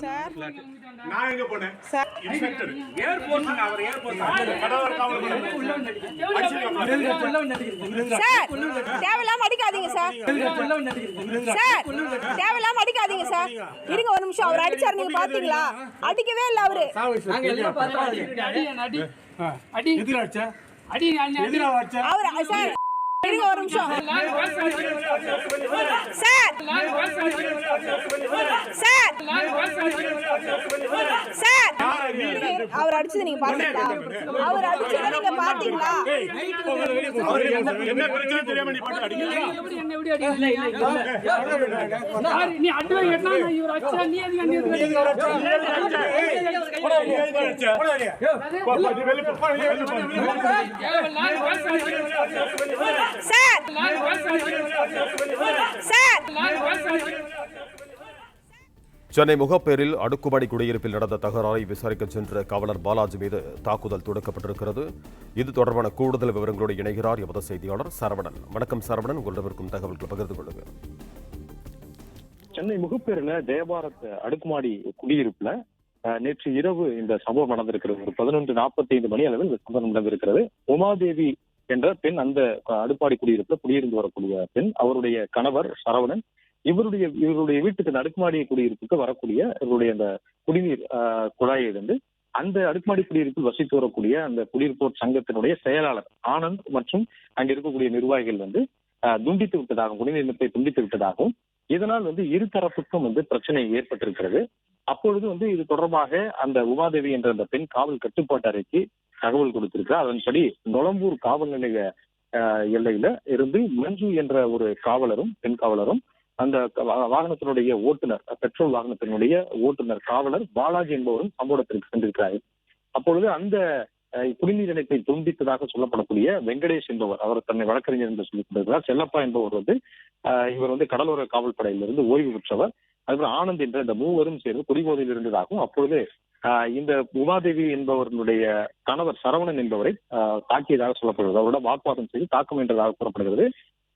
Sir நான் எங்க போனேன் சார் இன்ஸ்பெக்டர் ஏர்போர்ட் அவர் ஏர்போர்ட் கடவர் காவல் சார் தேவையில்லாம அடிக்காதீங்க சார் சார் தேவையில்லாம அடிக்காதீங்க சார் இருங்க ஒரு நிமிஷம் அவர் அடிச்சாரு நீங்க பாத்தீங்களா அடிக்கவே இல்ல அவரு அடி எதிரா அடிச்சா அடி எதிரா அடிச்சா அவர் சார் இருங்க ஒரு நிமிஷம் சார் சார் சார் அவர் அடிச்சது நீங்க பாத்தீங்களா அவர் அடிச்சது நீங்க பாத்தீங்களா என்ன பிரச்சனை தெரியாம நீ போட்டு அடிக்கிறீங்க என்ன எப்படி அடிக்கல நீ அடிவே கேட்டா நான் இவர் அடிச்சா நீ எதுக்கு சார் சார் சென்னை முகப்பேரில் அடுக்குமாடி குடியிருப்பில் நடந்த தகராறை விசாரிக்க சென்ற காவலர் பாலாஜி மீது தாக்குதல் தொடுக்கப்பட்டிருக்கிறது. இது தொடர்பான கூடுதல் விவரங்களோடு இணைகிறார் எமது செய்தியாளர் சரவணன். வணக்கம் சரவணன், உங்களிடம் இருக்கும் தகவல்களை பகிர்ந்து கொள்ளுங்கள். சென்னை முகப்பேரில் ஜெயபாரத் அடுக்குமாடி குடியிருப்புல நேற்று இரவு இந்த சம்பவம் நடந்திருக்கிறது. ஒரு 11:45 மணி அளவில் இந்த சம்பவம் நடந்திருக்கிறது. உமாதேவி என்ற பெண் அந்த அடுக்குமாடி குடியிருப்புல குடியிருந்து வரக்கூடிய பெண், அவருடைய கணவர் சரவணன் இவருடைய வீட்டுக்கு அடுக்குமாடி குடியிருப்புக்கு வரக்கூடிய இவருடைய அந்த குடிநீர் குழாயை அந்த அடுக்குமாடி குடியிருப்பில் வசித்து வரக்கூடிய அந்த குடியிருப்போர் சங்கத்தினுடைய செயலாளர் ஆனந்த் மற்றும் அங்க இருக்கக்கூடிய நிர்வாகிகள் துண்டித்து விட்டதாகவும், குடிநீர் இணைப்பை துண்டித்து விட்டதாகவும், இதனால் இருதரப்புக்கும் பிரச்சனை ஏற்பட்டிருக்கிறது. அப்பொழுது இது தொடர்பாக அந்த உமாதேவி என்ற அந்த பெண் காவல் கட்டுப்பாட்டு அறைக்கு தகவல் கொடுத்திருக்கிறார். அதன்படி நொளம்பூர் காவல் நிலைய எல்லையில இருந்து மஞ்சு என்ற ஒரு காவலரும் பெண் காவலரும் அந்த வாகனத்தினுடைய ஓட்டுநர், பெட்ரோல் வாகனத்தினுடைய ஓட்டுநர் காவலர் பாலாஜி என்பவரும் சம்பவத்திற்கு சென்றிருக்கிறார்கள். அப்பொழுது அந்த குடிநீர் இணைப்பை துண்டித்ததாக சொல்லப்படக்கூடிய வெங்கடேஷ் என்பவர், அவர் தன்னை வழக்கறிஞர் என்று சொல்லிக் கொண்டிருக்கிறார். செல்லப்பா என்பவர் இவர் கடலோர காவல்படையிலிருந்து ஓய்வு பெற்றவர். அதுபோல ஆனந்த் என்ற இந்த மூவரும் சேர்ந்து குடிபோதையில் இருந்ததாகவும், அப்பொழுது இந்த உமாதேவி என்பவருடைய கணவர் சரவணன் என்பவரை தாக்கியதாக சொல்லப்படுகிறது. அவரோட வாக்குவாதம் செய்து தாக்கம் என்றதாக கூறப்படுகிறது.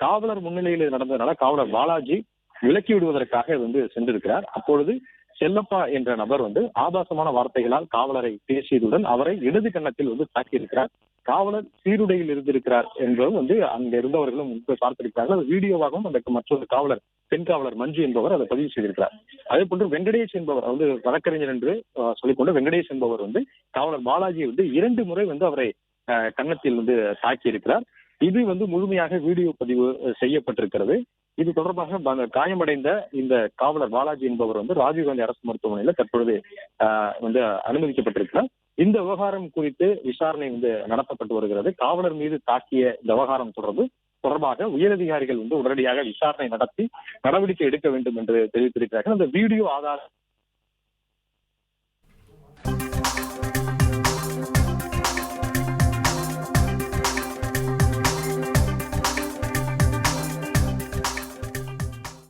காவலர் முன்னிலையில் நடந்ததுனால காவலர் பாலாஜி விலக்கி விடுவதற்காக சென்றிருக்கிறார். அப்பொழுது செல்லப்பா என்ற நபர் ஆபாசமான வார்த்தைகளால் காவலரை பேசியதுடன் அவரை இடது கன்னத்தில் தாக்கியிருக்கிறார். காவலர் சீருடையில் இருந்திருக்கிறார் என்பதும் அங்க இருந்தவர்களும் பார்த்திருக்கிறார்கள். அது வீடியோவாகவும் அந்த மற்றொரு காவலர், பெண் காவலர் மஞ்சு என்பவர் அதை பதிவு செய்திருக்கிறார். அதே போன்று வெங்கடேஷ் என்பவர் வழக்கறிஞர் என்று சொல்லிக்கொண்டு வெங்கடேஷ் என்பவர் காவலர் பாலாஜி 2 முறை அவரை கன்னத்தில் தாக்கி இருக்கிறார். இது முழுமையாக வீடியோ பதிவு செய்யப்பட்டிருக்கிறது. இது தொடர்பாக காயமடைந்த இந்த காவலர் பாலாஜி என்பவர் ராஜீவ்காந்தி அரசு மருத்துவமனையில் தற்பொழுது அனுமதிக்கப்பட்டிருக்கிறார். இந்த விவகாரம் குறித்து விசாரணை நடத்தப்பட்டு வருகிறது. காவலர் மீது தாக்கிய இந்த விவகாரம் தொடர்பாக உயரதிகாரிகள் உடனடியாக விசாரணை நடத்தி நடவடிக்கை எடுக்க வேண்டும் என்று தெரிவித்திருக்கிறார்கள். அந்த வீடியோ ஆதாரம்